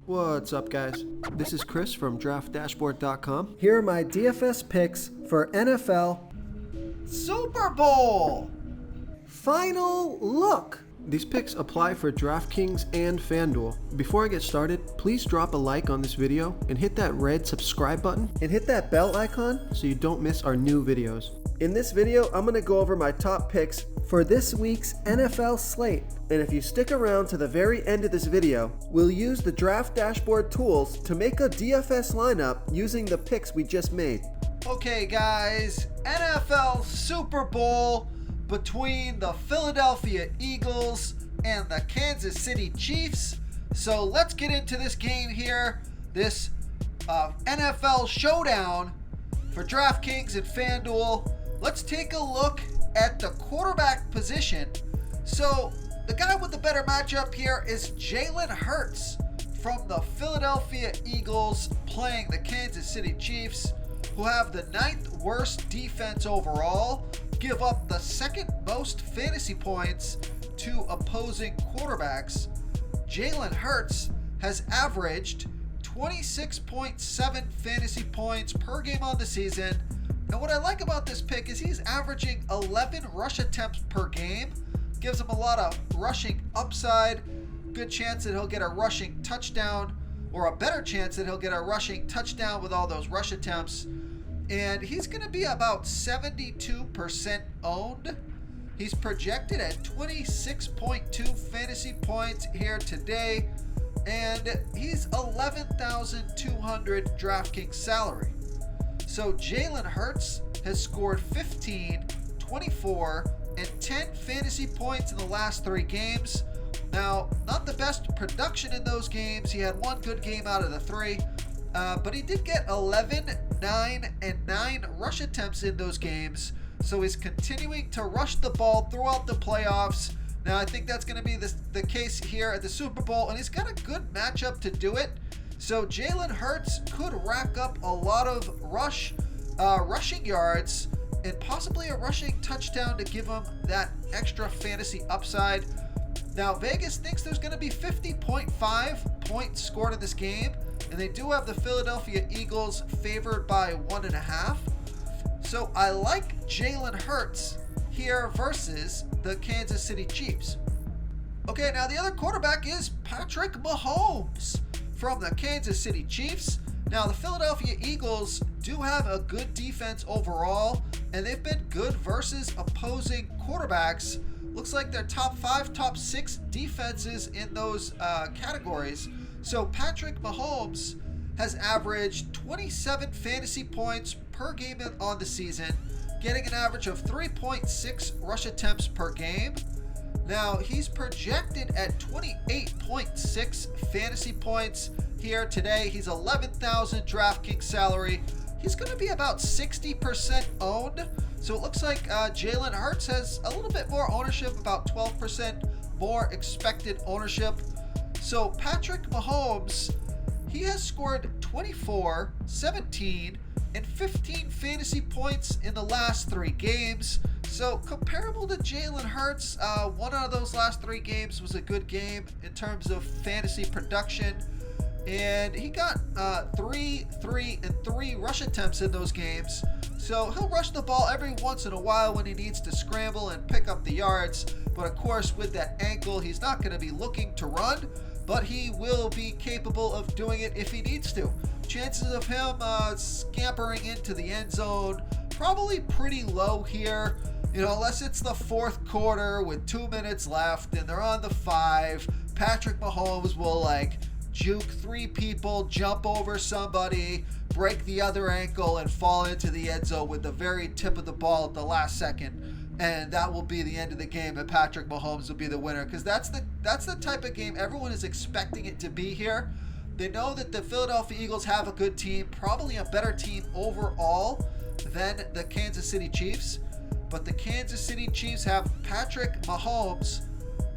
What's up, guys? This is Chris from DraftDashboard.com. Here are my DFS picks for NFL Super Bowl! Final Look. These picks apply for DraftKings and FanDuel. Before I get started, please drop a like on this video and hit that red subscribe button and hit that bell icon so you don't miss our new videos. In this video, I'm going to go over my top picks for this week's NFL slate. And if you stick around to the very end of this video, we'll use the Draft Dashboard tools to make a DFS lineup using the picks we just made. Okay, guys, NFL Super Bowl between the Philadelphia Eagles and the Kansas City Chiefs. So let's get into this game here, this NFL showdown for DraftKings and FanDuel. Let's take a look at the quarterback position. So the guy with the better matchup here is Jalen Hurts from the Philadelphia Eagles playing the Kansas City Chiefs, who have the 9th worst defense overall, give up the 2nd most fantasy points to opposing quarterbacks. Jalen Hurts has averaged 26.7 fantasy points per game on the season. And what I like about this pick is he's averaging 11 rush attempts per game. Gives him a lot of rushing upside. Good chance that he'll get a rushing touchdown, or a better chance that he'll get a rushing touchdown with all those rush attempts. And he's going to be about 72% owned. He's projected at 26.2 fantasy points here today. And he's 11,200 DraftKings salary. So Jalen Hurts has scored 15, 24, and 10 fantasy points in the last 3 games. Now, not the best production in those games. He had one good game out of the 3. But he did get 11, 9, and 9 rush attempts in those games. So he's continuing to rush the ball throughout the playoffs. Now, I think that's going to be the case here at the Super Bowl. And he's got a good matchup to do it. So Jalen Hurts could rack up a lot of rushing yards and possibly a rushing touchdown to give him that extra fantasy upside. Now, Vegas thinks there's going to be 50.5 points scored in this game. And they do have the Philadelphia Eagles favored by 1.5. So I like Jalen Hurts here versus the Kansas City Chiefs. Okay, now the other quarterback is Patrick Mahomes from the Kansas City Chiefs. Now, the Philadelphia Eagles do have a good defense overall, and they've been good versus opposing quarterbacks. Looks like they're top 5, top 6 defenses in those categories. So Patrick Mahomes has averaged 27 fantasy points per game on the season, getting an average of 3.6 rush attempts per game. Now, he's projected at 28.6 fantasy points here today. He's 11,000 DraftKings salary. He's going to be about 60% owned. So it looks like Jalen Hurts has a little bit more ownership, about 12% more expected ownership. So Patrick Mahomes, he has scored 24, 17, and 15 fantasy points in the last 3 games. So comparable to Jalen Hurts, one out of those last 3 games was a good game in terms of fantasy production. And he got 3, 3, and 3 rush attempts in those games. So he'll rush the ball every once in a while when he needs to scramble and pick up the yards. But of course, with that ankle, he's not going to be looking to run, but he will be capable of doing it if he needs to. Chances of him scampering into the end zone, probably pretty low here. Unless it's the 4th quarter with 2 minutes left and they're on the 5, Patrick Mahomes will juke 3 people, jump over somebody, break the other ankle, and fall into the end zone with the very tip of the ball at the last second. And that will be the end of the game, and Patrick Mahomes will be the winner, because that's the type of game everyone is expecting it to be here. They know that the Philadelphia Eagles have a good team, probably a better team overall than the Kansas City Chiefs. But the Kansas City Chiefs have Patrick Mahomes.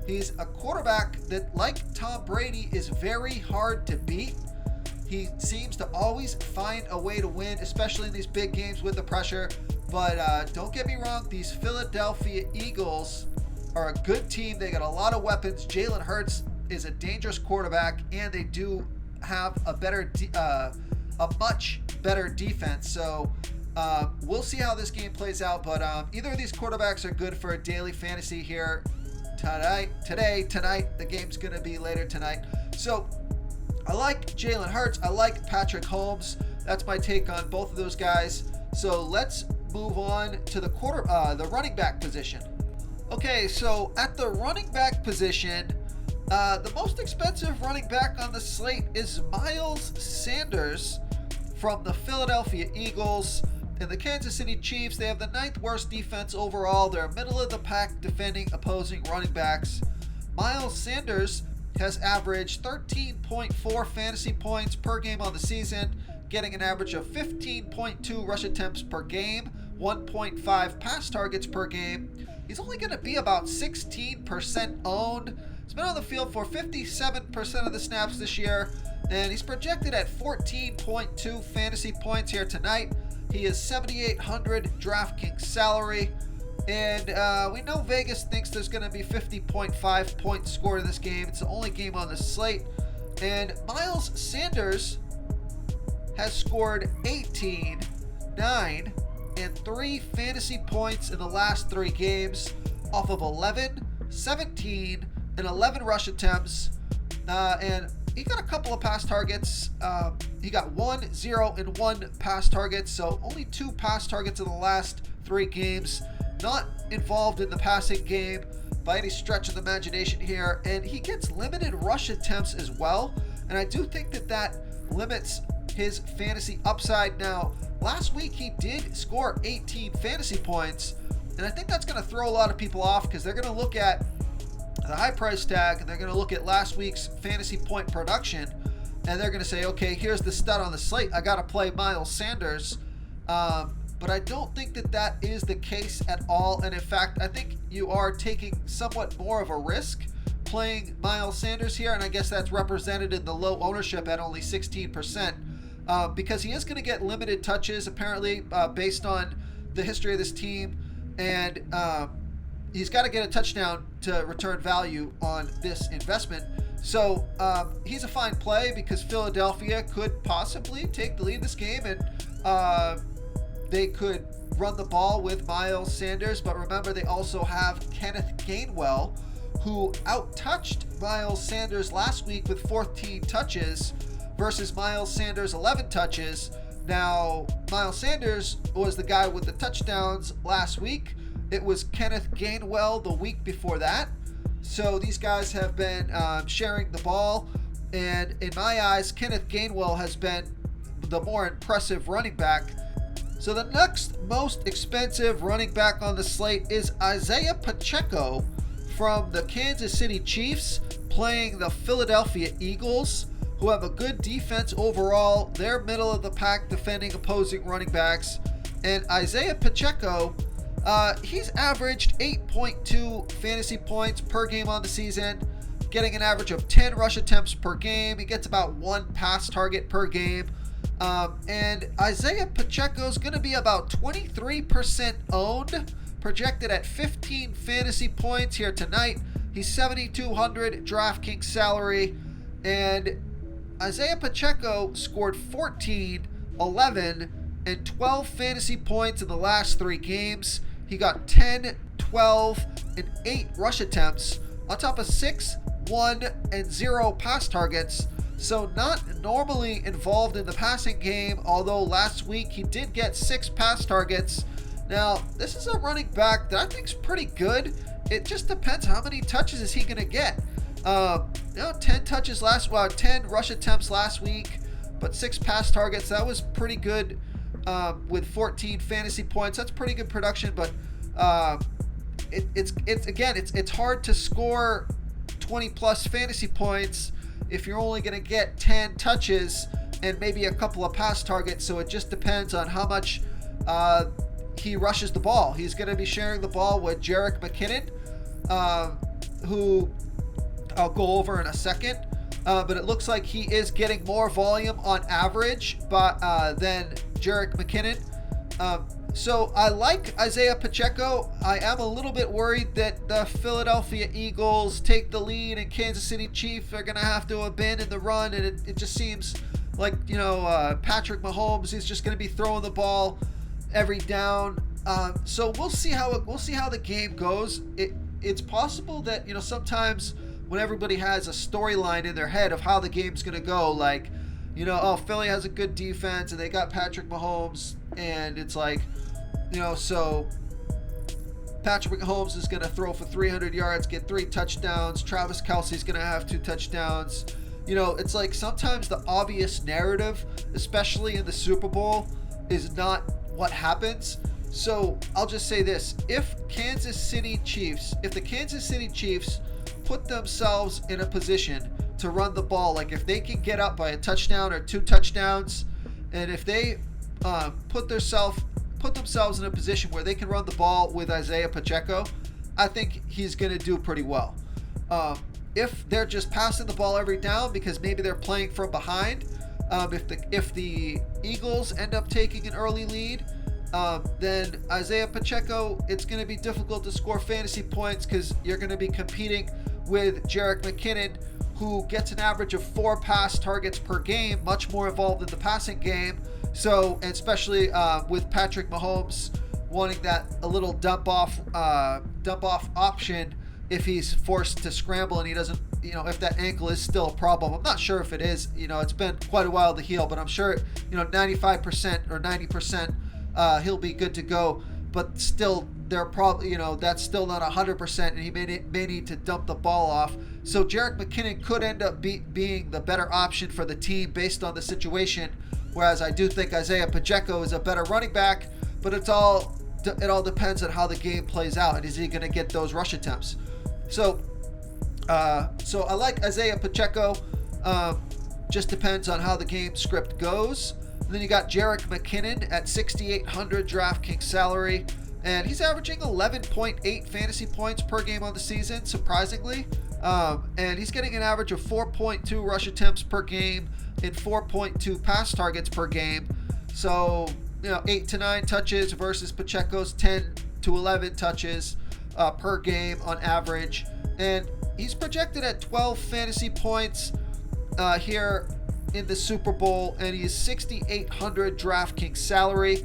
He's a quarterback that, like Tom Brady, is very hard to beat. He seems to always find a way to win, especially in these big games with the pressure. But don't get me wrong, these Philadelphia Eagles are a good team. They got a lot of weapons. Jalen Hurts is a dangerous quarterback, and they do have a much better defense. So we'll see how this game plays out. But either of these quarterbacks are good for a daily fantasy here tonight. The game's going to be later tonight. So I like Jalen Hurts. I like Patrick Mahomes. That's my take on both of those guys. So let's move on to the running back position. Okay, so at the running back position, the most expensive running back on the slate is Miles Sanders from the Philadelphia Eagles. And the Kansas City Chiefs, they have the 9th worst defense overall. They're middle of the pack defending opposing running backs. Miles Sanders has averaged 13.4 fantasy points per game on the season, getting an average of 15.2 rush attempts per game, 1.5 pass targets per game. He's only going to be about 16% owned. He's been on the field for 57% of the snaps this year, and he's projected at 14.2 fantasy points here tonight. He is $7,800 DraftKings salary, and we know Vegas thinks there's going to be 50.5 points scored in this game. It's the only game on the slate, and Miles Sanders has scored 18, 9, and 3 fantasy points in the last 3 games off of 11, 17, and 11 rush attempts, and he got a couple of pass targets. He got 1, 0, and 1 pass targets, so only 2 pass targets in the last 3 games. Not involved in the passing game by any stretch of the imagination here, and he gets limited rush attempts as well, and I do think that limits his fantasy upside. Now, last week he did score 18 fantasy points, and I think that's going to throw a lot of people off because they're going to look at the high price tag and they're going to look at last week's fantasy point production, and they're going to say, okay, here's the stud on the slate. I got to play Miles Sanders. But I don't think that is the case at all. And in fact, I think you are taking somewhat more of a risk playing Miles Sanders here. And I guess that's represented in the low ownership at only 16%. Because he is going to get limited touches, apparently, based on the history of this team. And he's got to get a touchdown to return value on this investment. So he's a fine play because Philadelphia could possibly take the lead in this game, and they could run the ball with Miles Sanders. But remember, they also have Kenneth Gainwell, who out-touched Miles Sanders last week with 14 touches versus Miles Sanders' 11 touches. Now, Miles Sanders was the guy with the touchdowns last week. It was Kenneth Gainwell the week before that. So these guys have been sharing the ball, and in my eyes, Kenneth Gainwell has been the more impressive running back. So the next most expensive running back on the slate is Isaiah Pacheco from the Kansas City Chiefs, playing the Philadelphia Eagles, who have a good defense overall. They're middle of the pack defending opposing running backs. And Isaiah Pacheco, he's averaged 8.2 fantasy points per game on the season, getting an average of 10 rush attempts per game. He gets about 1 pass target per game. And Isaiah Pacheco is going to be about 23% owned, projected at 15 fantasy points here tonight. He's $7,200 DraftKings salary, and Isaiah Pacheco scored 14, 11, and 12 fantasy points in the last 3 games. He got 10, 12, and 8 rush attempts on top of 6, 1, and 0 pass targets. So not normally involved in the passing game, although last week he did get 6 pass targets. Now, this is a running back that I think is pretty good. It just depends how many touches is he going to get. 10 touches 10 rush attempts last week, but 6 pass targets. That was pretty good with 14 fantasy points. That's pretty good production, but it's hard to score 20 plus fantasy points if you're only going to get 10 touches and maybe a couple of pass targets. So it just depends on how much he rushes the ball. He's going to be sharing the ball with Jerick McKinnon, who I'll go over in a second. But it looks like he is getting more volume on average than Jerick McKinnon. So I like Isaiah Pacheco. I am a little bit worried that the Philadelphia Eagles take the lead and Kansas City Chiefs are going to have to abandon the run, and it just seems like, Patrick Mahomes is just going to be throwing the ball every down. So we'll see how the game goes. It's possible that, sometimes when everybody has a storyline in their head of how the game's going to go, like, Philly has a good defense and they got Patrick Mahomes, and it's like, so Patrick Mahomes is going to throw for 300 yards, get 3 touchdowns. Travis Kelce's going to have 2 touchdowns. It's like sometimes the obvious narrative, especially in the Super Bowl, is not what happens. So I'll just say this. If the Kansas City Chiefs put themselves in a position to run the ball, like if they can get up by a touchdown or 2 touchdowns, and if they put themselves in a position where they can run the ball with Isaiah Pacheco, I think he's going to do pretty well. If they're just passing the ball every down because maybe they're playing from behind, if the Eagles end up taking an early lead, then Isaiah Pacheco, it's going to be difficult to score fantasy points because you're going to be competing with Jerick McKinnon, who gets an average of 4 pass targets per game, much more involved in the passing game. So, especially with Patrick Mahomes wanting that a little dump off option if he's forced to scramble and he doesn't, if that ankle is still a problem. I'm not sure if it is. It's been quite a while to heal, but I'm sure 95% or 90% he'll be good to go. But still, they're probably, that's still not 100%, and he may need to dump the ball off. So Jerick McKinnon could end up being the better option for the team based on the situation. Whereas I do think Isaiah Pacheco is a better running back, but it all depends on how the game plays out, and is he going to get those rush attempts? So I like Isaiah Pacheco. Just depends on how the game script goes. And then you got Jerick McKinnon at 6,800 DraftKings salary, and he's averaging 11.8 fantasy points per game on the season, surprisingly. And he's getting an average of 4.2 rush attempts per game and 4.2 pass targets per game. So, 8 to 9 touches versus Pacheco's 10 to 11 touches per game on average. And he's projected at 12 fantasy points here in the Super Bowl, and he's 6,800 DraftKings salary.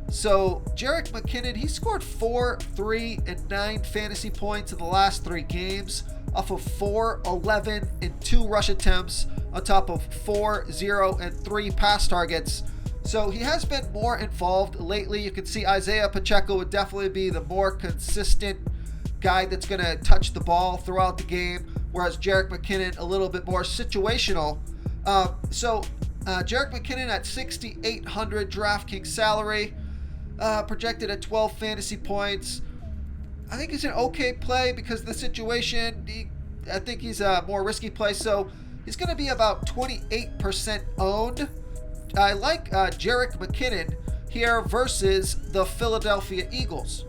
So Jerick McKinnon, he scored 4, 3, and 9 fantasy points in the last 3 games off of 4, 11, and 2 rush attempts on top of 4, 0, and 3 pass targets. So he has been more involved lately. You can see Isaiah Pacheco would definitely be the more consistent guy that's going to touch the ball throughout the game, whereas Jerick McKinnon a little bit more situational. Jerick McKinnon at 6,800 DraftKings salary, projected at 12 fantasy points. I think he's an okay play because of the situation. I think he's a more risky play, so he's going to be about 28% owned. I like Jerick McKinnon here versus the Philadelphia Eagles.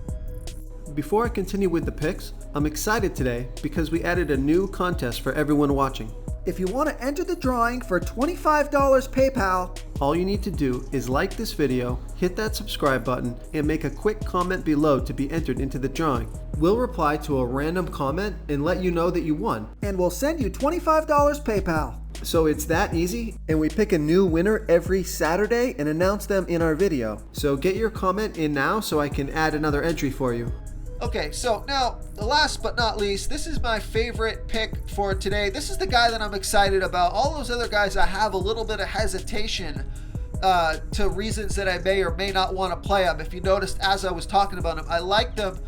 Before I continue with the picks, I'm excited today because we added a new contest for everyone watching. If you want to enter the drawing for $25 PayPal, all you need to do is like this video, hit that subscribe button, and make a quick comment below to be entered into the drawing. We'll reply to a random comment and let you know that you won. And we'll send you $25 PayPal. So it's that easy, and we pick a new winner every Saturday and announce them in our video. So get your comment in now so I can add another entry for you. Okay, so now, last but not least, this is my favorite pick for today. This is the guy that I'm excited about. All those other guys, I have a little bit of hesitation to reasons that I may or may not want to play them. If you noticed, as I was talking about him, I like them,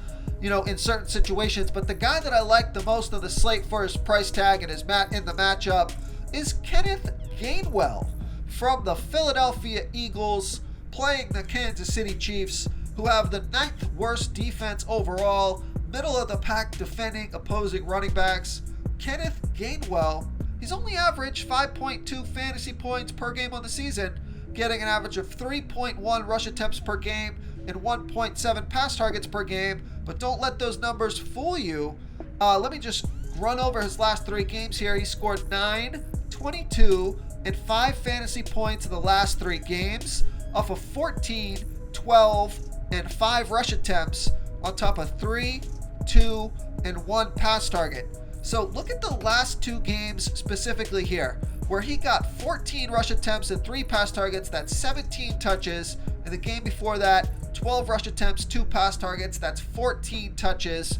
in certain situations. But the guy that I like the most on the slate for his price tag and his in the matchup is Kenneth Gainwell from the Philadelphia Eagles, playing the Kansas City Chiefs, who have the 9th worst defense overall, middle of the pack defending opposing running backs. Kenneth Gainwell, he's only averaged 5.2 fantasy points per game on the season, getting an average of 3.1 rush attempts per game and 1.7 pass targets per game. But don't let those numbers fool you. Let me just run over his last 3 games here. He scored 9, 22, and 5 fantasy points in the last 3 games off of 14, 12, and 5 rush attempts on top of 3, 2, and 1 pass target. So look at the last 2 games specifically here, where he got 14 rush attempts and 3 pass targets. That's 17 touches. In the game before that, 12 rush attempts, 2 pass targets. That's 14 touches.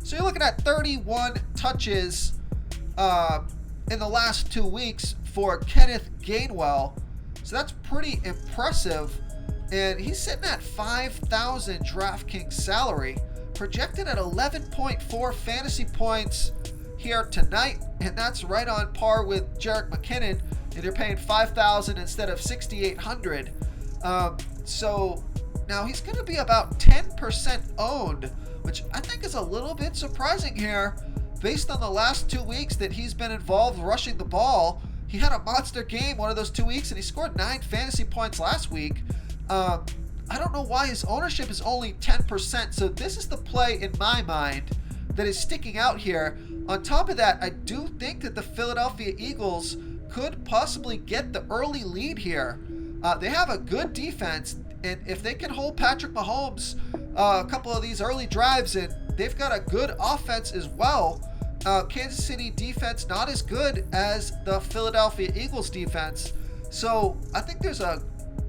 So you're looking at 31 touches in the last 2 weeks for Kenneth Gainwell. So that's pretty impressive. And he's sitting at $5,000 DraftKings salary, projected at 11.4 fantasy points here tonight. And that's right on par with Jerick McKinnon. And you're paying $5,000 instead of $6,800. So now he's going to be about 10% owned, which I think is a little bit surprising here based on the last 2 weeks that he's been involved rushing the ball. He had a monster game one of those 2 weeks, and he scored 9 fantasy points last week. I don't know why his ownership is only 10%. So this is the play in my mind that is sticking out here. On top of that, I do think that the Philadelphia Eagles could possibly get the early lead here. They have a good defense, and if they can hold Patrick Mahomes a couple of these early drives, and they've got a good offense as well. Kansas City defense not as good as the Philadelphia Eagles defense. So I think there's a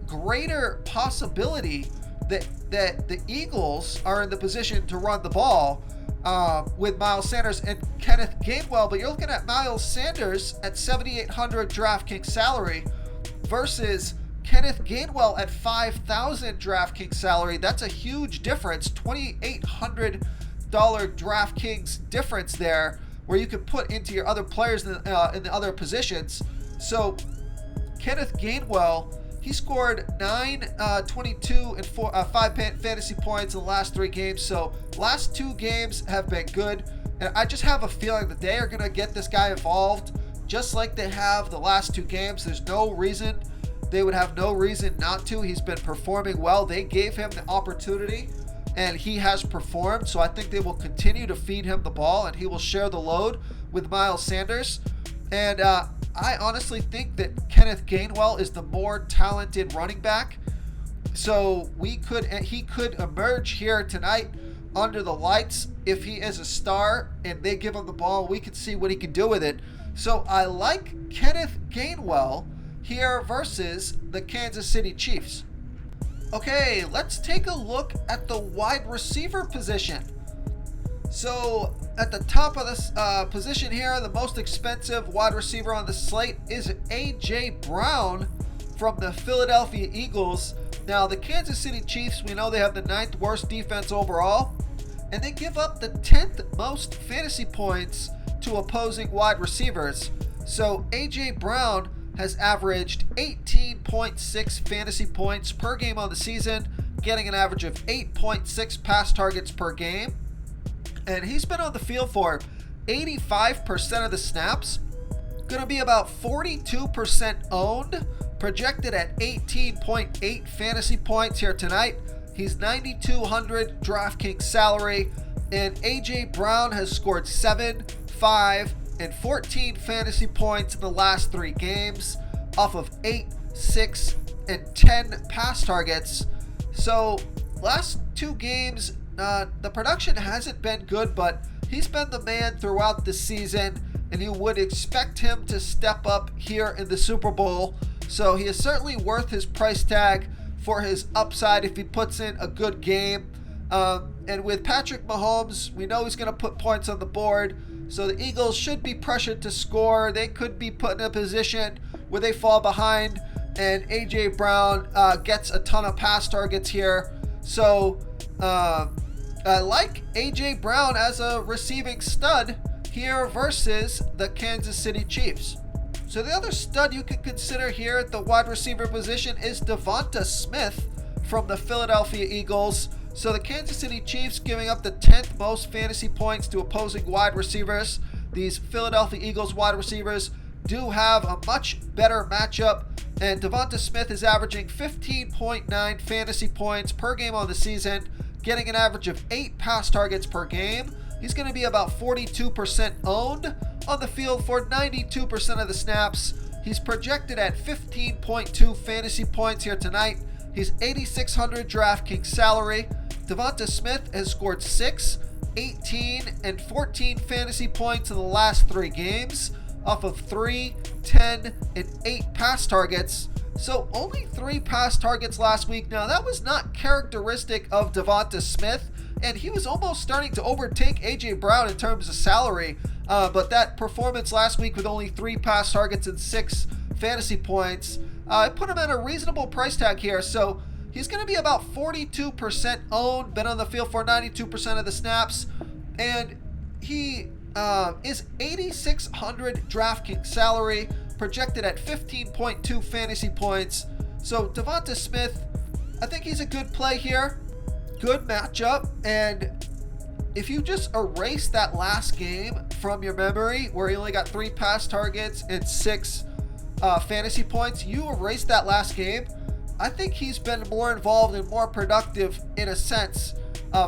greater possibility that the Eagles are in the position to run the ball with Miles Sanders and Kenneth Gainwell. But you're looking at Miles Sanders at $7,800 DraftKings salary versus Kenneth Gainwell at $5,000 DraftKings salary. That's a huge difference, $2,800 DraftKings difference there, where you could put into your other players in the other positions. So Kenneth Gainwell, he scored 9, 22, and 5 fantasy points in the last 3 games. So last 2 games have been good, and I just have a feeling that they are going to get this guy involved just like they have the last 2 games. There's no reason they would have no reason not to. He's been performing well. They gave him the opportunity, and he has performed. So I think they will continue to feed him the ball, and he will share the load with Miles Sanders. And I honestly think that Kenneth Gainwell is the more talented running back. So he could emerge here tonight under the lights if he is a star and they give him the ball. We can see what he can do with it. So I like Kenneth Gainwell here versus the Kansas City Chiefs. Okay, let's take a look at the wide receiver position. So at the top of this position here, the most expensive wide receiver on the slate is A.J. Brown from the Philadelphia Eagles. Now the Kansas City Chiefs, we know they have the 9th worst defense overall, and they give up the 10th most fantasy points to opposing wide receivers. So A.J. Brown has averaged 18.6 fantasy points per game on the season, getting an average of 8.6 pass targets per game. And he's been on the field for 85% of the snaps. Going to be about 42% owned, projected at 18.8 fantasy points here tonight. He's $9,200 DraftKings salary, and A.J. Brown has scored 7, 5, and 14 fantasy points in the last 3 games off of 8, 6, and 10 pass targets. So last 2 games, the production hasn't been good, but he's been the man throughout the season, and you would expect him to step up here in the Super Bowl. So he is certainly worth his price tag for his upside if he puts in a good game. And with Patrick Mahomes, we know he's going to put points on the board. So the Eagles should be pressured to score. They could be put in a position where they fall behind, and A.J. Brown gets a ton of pass targets here. So I like A.J. Brown as a receiving stud here versus the Kansas City Chiefs. So the other stud you could consider here at the wide receiver position is Devonta Smith from the Philadelphia Eagles. So the Kansas City Chiefs giving up the 10th most fantasy points to opposing wide receivers. These Philadelphia Eagles wide receivers do have a much better matchup, and Devonta Smith is averaging 15.9 fantasy points per game on the season, getting an average of 8 pass targets per game. He's going to be about 42% owned, on the field for 92% of the snaps. He's projected at 15.2 fantasy points here tonight. He's 8,600 DraftKings salary. Devonta Smith has scored 6, 18, and 14 fantasy points in the last 3 games off of 3, 10, and 8 pass targets. So only 3 pass targets last week. Now that was not characteristic of Devonta Smith, and he was almost starting to overtake AJ Brown in terms of salary. But that performance last week with only 3 pass targets and 6 fantasy points, I put him at a reasonable price tag here. So he's going to be about 42% owned, been on the field for 92% of the snaps, and he is 8,600 DraftKings salary, projected at 15.2 fantasy points. So Devonta Smith, I think he's a good play here. Good matchup, and if you just erase that last game from your memory where he only got 3 pass targets and 6 fantasy points, you erase that last game, I think he's been more involved and more productive in a sense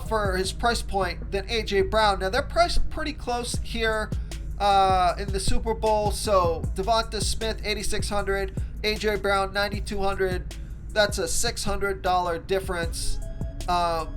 for his price point than AJ Brown. Now they're priced pretty close here in the Super Bowl. So Devonta Smith 8,600, AJ Brown 9,200. That's a $600 difference.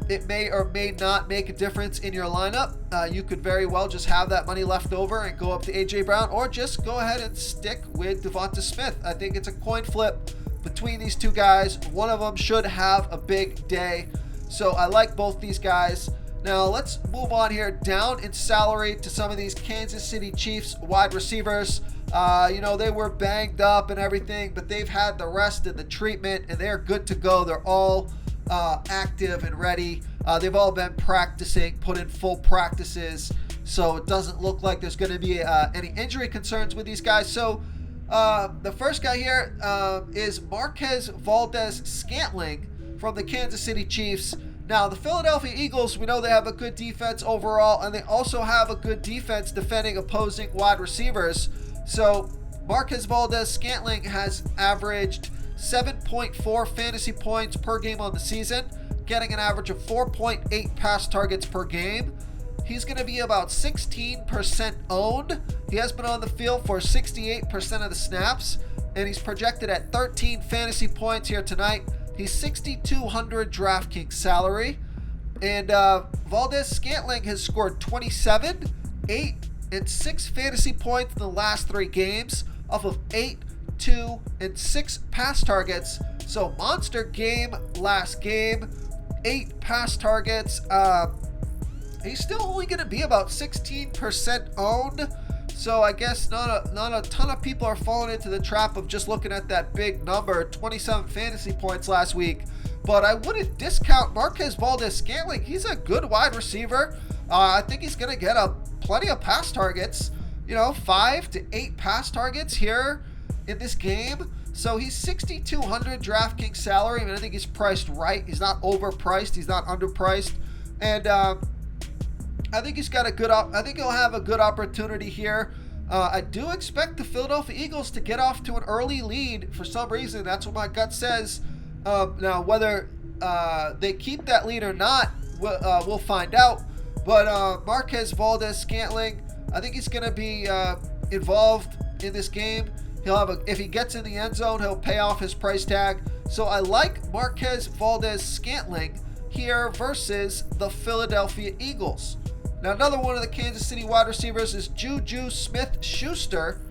It may or may not make a difference in your lineup. You could very well just have that money left over and go up to AJ Brown, or just go ahead and stick with Devonta Smith. I think it's a coin flip between these two guys. One of them should have a big day. So I like both these guys. Now let's move on here down in salary to some of these Kansas City Chiefs wide receivers. They were banged up and everything, but they've had the rest and the treatment, and they're good to go. They're all active and ready. They've all been practicing, put in full practices, so it doesn't look like there's going to be any injury concerns with these guys. So the first guy here is Marquez Valdes-Scantling from the Kansas City Chiefs. Now, the Philadelphia Eagles, we know they have a good defense overall, and they also have a good defense defending opposing wide receivers. So Marquez Valdes-Scantling has averaged 7.4 fantasy points per game on the season, getting an average of 4.8 pass targets per game. He's going to be about 16% owned. He has been on the field for 68% of the snaps, and he's projected at 13 fantasy points here tonight. He's 6,200 DraftKings salary, and Valdes-Scantling has scored 27, 8, and 6 fantasy points in the last 3 games off of 8, 2, and 6 pass targets. So monster game last game, 8 pass targets. He's still only going to be about 16% owned. So I guess not a ton of people are falling into the trap of just looking at that big number, 27 fantasy points last week. But I wouldn't discount Marquez Valdes-Scantling. He's a good wide receiver. I think he's going to get plenty of pass targets, 5 to 8 pass targets here in this game. So he's 6,200 DraftKings salary. I think he's priced right. He's not overpriced. He's not underpriced. And I think he's got I think he'll have a good opportunity here. I do expect the Philadelphia Eagles to get off to an early lead for some reason. That's what my gut says. Now, whether they keep that lead or not, we'll find out. But Marquez Valdes-Scantling, I think he's going to be involved in this game. If he gets in the end zone, he'll pay off his price tag. So I like Marquez Valdes-Scantling here versus the Philadelphia Eagles. Now, another one of the Kansas City wide receivers is Juju Smith-Schuster,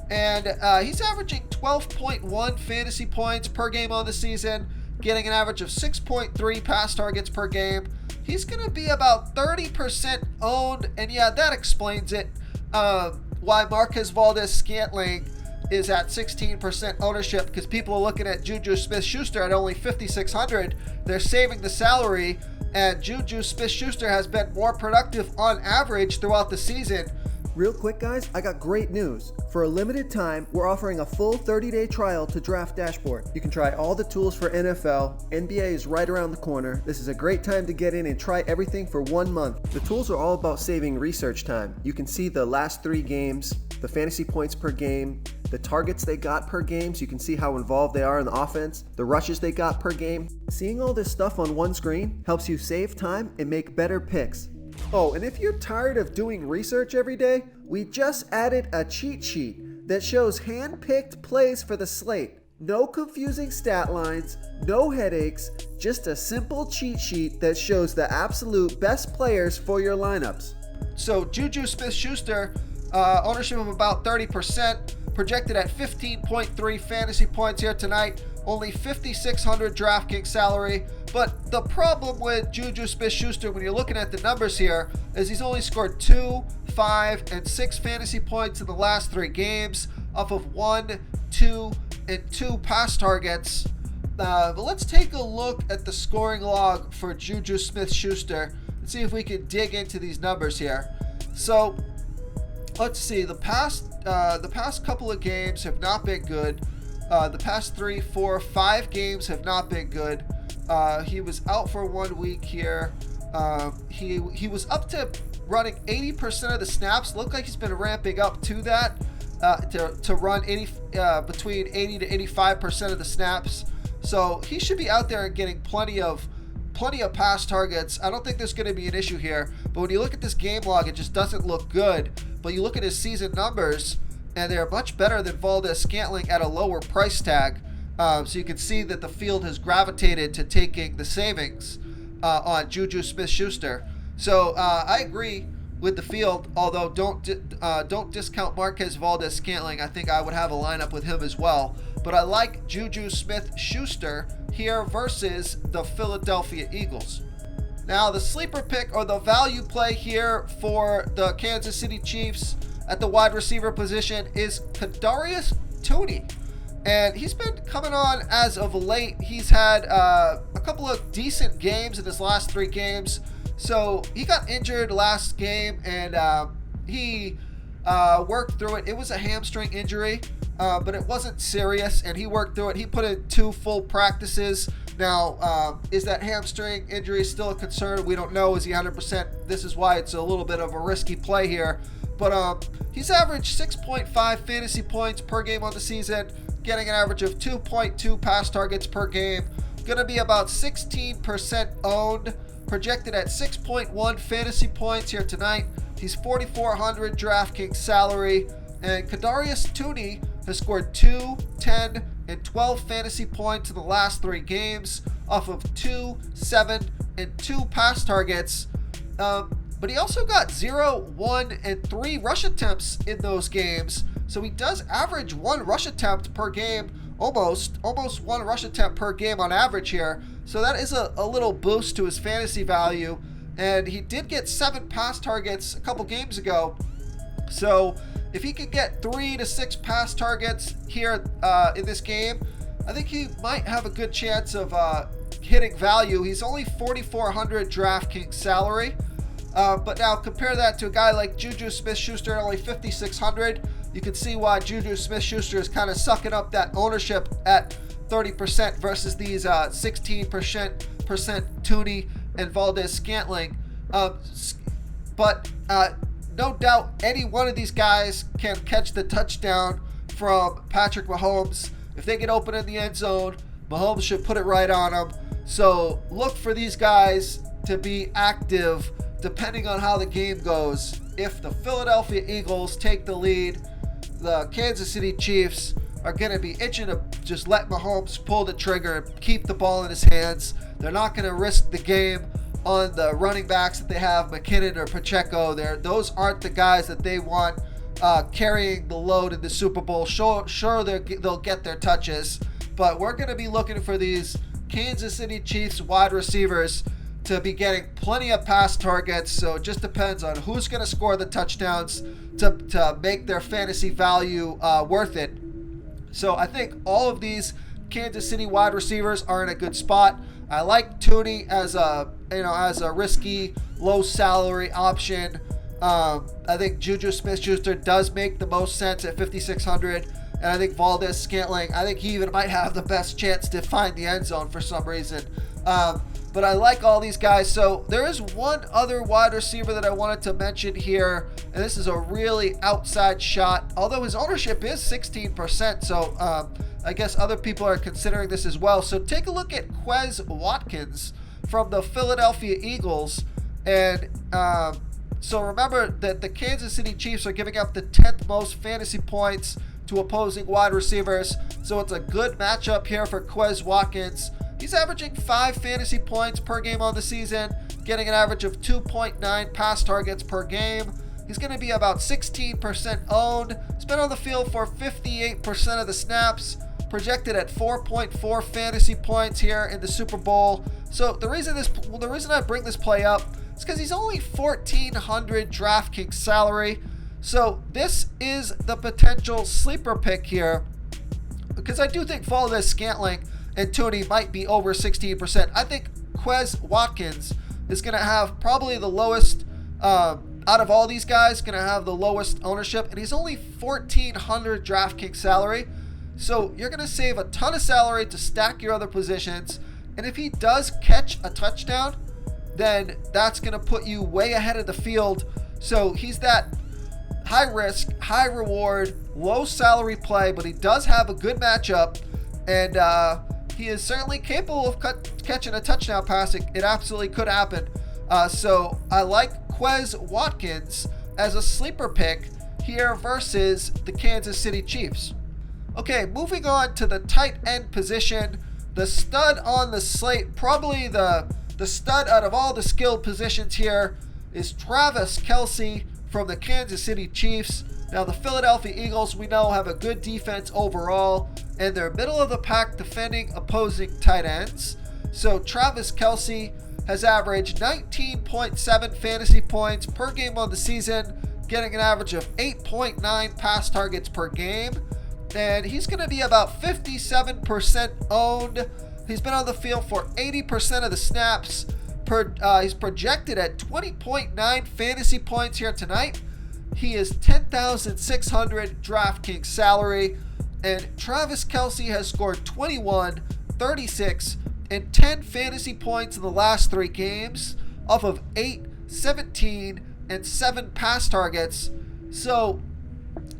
and he's averaging 12.1 fantasy points per game on the season, getting an average of 6.3 pass targets per game. He's going to be about 30% owned, and yeah, that explains it, why Marquez Valdes-Scantling is at 16% ownership, because people are looking at Juju Smith-Schuster at only 5,600. They're saving the salary, and Juju Smith-Schuster has been more productive on average throughout the season. Real quick, guys, I got great news. For a limited time, we're offering a full 30-day trial to Draft Dashboard. You can try all the tools for NFL. NBA is right around the corner. This is a great time to get in and try everything for 1 month. The tools are all about saving research time. You can see the last 3 games, the fantasy points per game, the targets they got per game, so you can see how involved they are in the offense, the rushes they got per game. Seeing all this stuff on one screen helps you save time and make better picks. Oh, and if you're tired of doing research every day, we just added a cheat sheet that shows hand-picked plays for the slate. No confusing stat lines, no headaches, just a simple cheat sheet that shows the absolute best players for your lineups. So Juju Smith-Schuster, ownership of about 30%, projected at 15.3 fantasy points here tonight, only 5,600 DraftKings salary. But the problem with Juju Smith-Schuster when you're looking at the numbers here is he's only scored 2, 5, and 6 fantasy points in the last 3 games off of 1, 2, and 2 pass targets. But let's take a look at the scoring log for Juju Smith-Schuster and see if we can dig into these numbers here. So let's see. The past couple of games have not been good. The past 3, 4, 5 games have not been good. He was out for 1 week here. He was up to running 80% of the snaps. Looked like he's been ramping up to that to run between 80 to 85% of the snaps. So he should be out there and getting plenty of pass targets. I don't think there's going to be an issue here. But when you look at this game log, it just doesn't look good. But you look at his season numbers, and they're much better than Valdez-Scantling at a lower price tag. So you can see that the field has gravitated to taking the savings on Juju Smith-Schuster. So I agree with the field, although don't discount Marquez Valdez-Scantling. I think I would have a lineup with him as well. But I like Juju Smith-Schuster here versus the Philadelphia Eagles. Now the sleeper pick or the value play here for the Kansas City Chiefs at the wide receiver position is Kadarius Toney. And he's been coming on as of late. He's had a couple of decent games in his last 3 games. So he got injured last game, and he worked through it. It was a hamstring injury, but it wasn't serious, and he worked through it. He put in 2 full practices. Now, is that hamstring injury still a concern? We don't know. Is he 100%? This is why it's a little bit of a risky play here. But he's averaged 6.5 fantasy points per game on the season, getting an average of 2.2 pass targets per game. Going to be about 16% owned, projected at 6.1 fantasy points here tonight. He's 4,400 DraftKings salary. And Kadarius Toney has scored 2, 10, and 12 fantasy points in the last 3 games off of 2, 7, and 2 pass targets. But he also got 0, 1, and 3 rush attempts in those games. So he does average 1 rush attempt per game, almost 1 rush attempt per game on average here. So that is a little boost to his fantasy value. And he did get 7 pass targets a couple games ago. So if he could get 3 to 6 pass targets here in this game, I think he might have a good chance of hitting value. He's only 4,400 DraftKings salary. But now compare that to a guy like Juju Smith-Schuster, only 5,600. You can see why Juju Smith-Schuster is kind of sucking up that ownership at 30% versus these 16% Toney and Valdez-Scantling. But no doubt any one of these guys can catch the touchdown from Patrick Mahomes. If they get open in the end zone, Mahomes should put it right on them. So look for these guys to be active depending on how the game goes. If the Philadelphia Eagles take the lead, the Kansas City Chiefs are going to be itching to just let Mahomes pull the trigger and keep the ball in his hands. They're not going to risk the game on the running backs that they have, McKinnon or Pacheco. Those aren't the guys that they want carrying the load in the Super Bowl. Sure they'll get their touches, but we're going to be looking for these Kansas City Chiefs wide receivers to be getting plenty of pass targets. So it just depends on who's going to score the touchdowns to make their fantasy value worth it. So I think all of these Kansas City wide receivers are in a good spot. I like Toney as a risky low salary option. I think Juju Smith-Schuster does make the most sense at 5,600, and I think Valdez-Scantling, I think he even might have the best chance to find the end zone for some reason. But I like all these guys. So there is one other wide receiver that I wanted to mention here, and this is a really outside shot, although his ownership is 16%. So I guess other people are considering this as well. So take a look at Quez Watkins from the Philadelphia Eagles. And so remember that the Kansas City Chiefs are giving up the 10th most fantasy points to opposing wide receivers. So it's a good matchup here for Quez Watkins. He's averaging 5 fantasy points per game on the season, getting an average of 2.9 pass targets per game. He's going to be about 16% owned. He's been on the field for 58% of the snaps, projected at 4.4 fantasy points here in the Super Bowl. So the reason I bring this play up is because he's only $1,400 DraftKings salary. So this is the potential sleeper pick here, because I do think Valdez-Scantling and Tooney might be over 16%. I think Quez Watkins is going to have probably the lowest, out of all these guys, going to have the lowest ownership, and he's only $1,400 DraftKings salary. So you're going to save a ton of salary to stack your other positions, and if he does catch a touchdown, then that's going to put you way ahead of the field. So he's that high risk, high reward, low salary play, but he does have a good matchup, and he is certainly capable of catching a touchdown pass. It absolutely could happen. So I like Quez Watkins as a sleeper pick here versus the Kansas City Chiefs. Okay, moving on to the tight end position. The stud on the slate, probably the stud out of all the skilled positions here, is Travis Kelce from the Kansas City Chiefs. Now, the Philadelphia Eagles, we know, have a good defense overall, and they're middle of the pack defending opposing tight ends. So Travis Kelce has averaged 19.7 fantasy points per game on the season, getting an average of 8.9 pass targets per game. And he's going to be about 57% owned. He's been on the field for 80% of the snaps. He's projected at 20.9 fantasy points here tonight. He is $10,600 DraftKings salary. And Travis Kelce has scored 21, 36, and 10 fantasy points in the last 3 games off of 8, 17, and 7 pass targets. So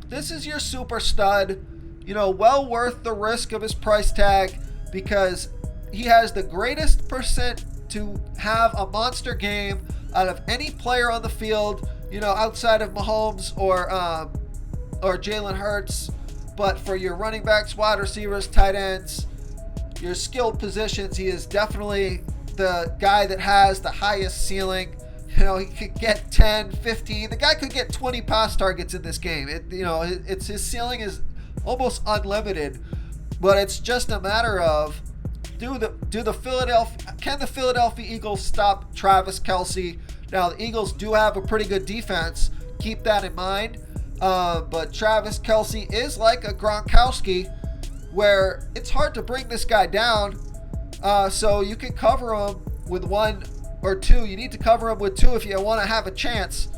this is your super stud. You know, well worth the risk of his price tag, because he has the greatest percent to have a monster game out of any player on the field, you know, outside of Mahomes or Jalen Hurts. But for your running backs, wide receivers, tight ends, your skilled positions, he is definitely the guy that has the highest ceiling. You know, he could get 10, 15. The guy could get 20 pass targets in this game. His ceiling is almost unlimited. But it's just a matter of can the Philadelphia Eagles stop Travis Kelce? Now, the Eagles do have a pretty good defense. Keep that in mind. But Travis Kelce is like a Gronkowski, where it's hard to bring this guy down. So you can cover him with 1 or 2. You need to cover him with 2 if you want to have a chance.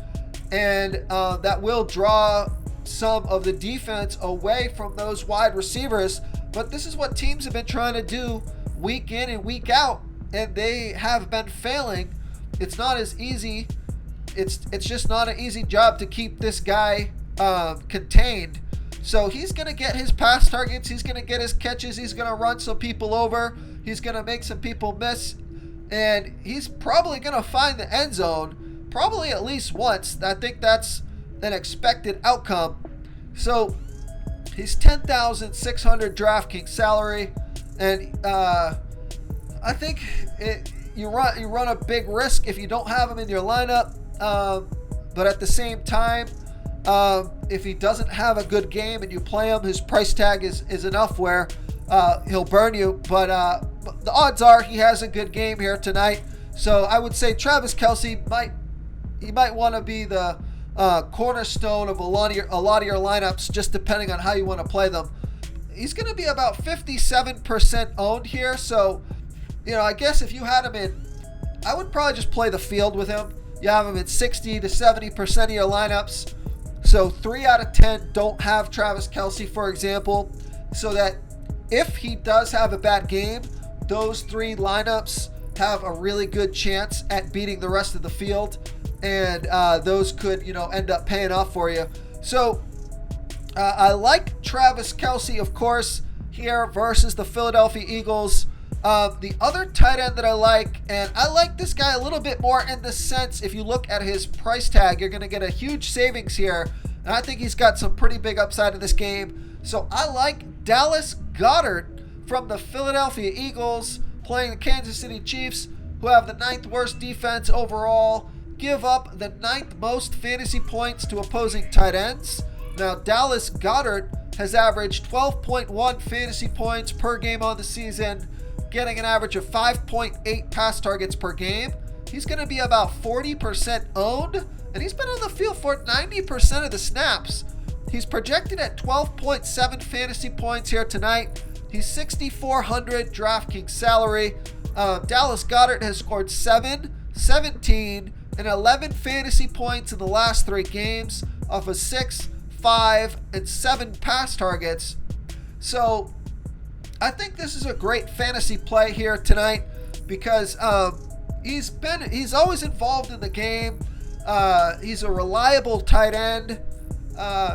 And that will draw some of the defense away from those wide receivers. But this is what teams have been trying to do week in and week out, and they have been failing. It's not as easy. It's just not an easy job to keep this guy contained. So he's going to get his pass targets. He's going to get his catches. He's going to run some people over. He's going to make some people miss. And he's probably going to find the end zone probably at least once. I think that's an expected outcome. So he's $10,600 DraftKings salary. And I think you run a big risk if you don't have him in your lineup. But at the same time, if he doesn't have a good game and you play him, his price tag is enough where he'll burn you. But the odds are he has a good game here tonight. So I would say Travis Kelce might want to be the cornerstone of a lot of your lineups, just depending on how you want to play them. He's going to be about 57% owned here. So, you know, I guess if you had him in, I would probably just play the field with him. You have him in 60 to 70% of your lineups. So 3 out of 10 don't have Travis Kelce, for example, so that if he does have a bad game, those 3 lineups have a really good chance at beating the rest of the field, and those could, you know, end up paying off for you. So I like Travis Kelce, of course, here versus the Philadelphia Eagles. The other tight end that I like, and I like this guy a little bit more in the sense, if you look at his price tag, you're going to get a huge savings here. And I think he's got some pretty big upside in this game. So I like Dallas Goedert from the Philadelphia Eagles playing the Kansas City Chiefs, who have the 9th worst defense overall, give up the 9th most fantasy points to opposing tight ends. Now, Dallas Goedert has averaged 12.1 fantasy points per game on the season, getting an average of 5.8 pass targets per game. He's going to be about 40% owned, and he's been on the field for 90% of the snaps. He's projected at 12.7 fantasy points here tonight. He's $6,400 DraftKings salary. Dallas Goedert has scored 7, 17, and 11 fantasy points in the last 3 games off of 6, 5, and 7 pass targets. So I think this is a great fantasy play here tonight because he's always involved in the game. He's a reliable tight end.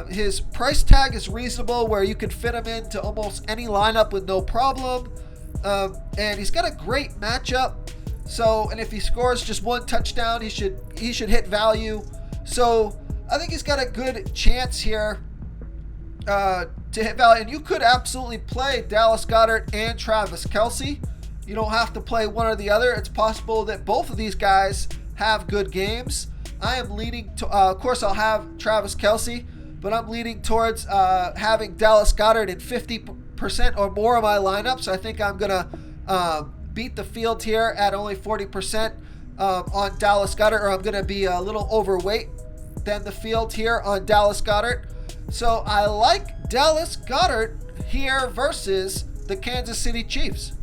His price tag is reasonable where you can fit him into almost any lineup with no problem. And he's got a great matchup. So, and if he scores just 1 touchdown, he should hit value. So I think he's got a good chance here to hit value. And you could absolutely play Dallas Goedert and Travis Kelce. You don't have to play one or the other. It's possible that both of these guys have good games. I am leaning to, of course, I'll have Travis Kelce, but I'm leaning towards having Dallas Goedert in 50% or more of my lineup. So I think I'm going to beat the field here at only 40% on Dallas Goedert, or I'm going to be a little overweight than the field here on Dallas Goedert. So I like Dallas Goedert here versus the Kansas City Chiefs.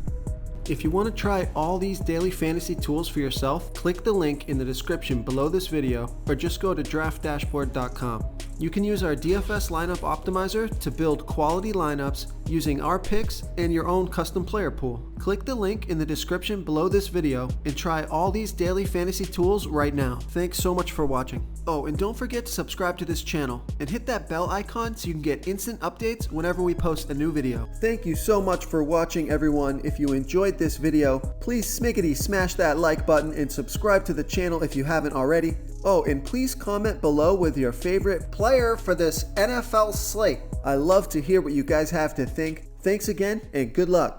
If you want to try all these daily fantasy tools for yourself, click the link in the description below this video or just go to draftdashboard.com. You can use our DFS lineup optimizer to build quality lineups using our picks and your own custom player pool. Click the link in the description below this video and try all these daily fantasy tools right now. Thanks so much for watching. Oh, and don't forget to subscribe to this channel and hit that bell icon so you can get instant updates whenever we post a new video. Thank you so much for watching, everyone. If you enjoyed this video, please smiggity smash that like button and subscribe to the channel if you haven't already. Oh, and please comment below with your favorite player for this NFL slate. I love to hear what you guys have to think. Thanks again and good luck.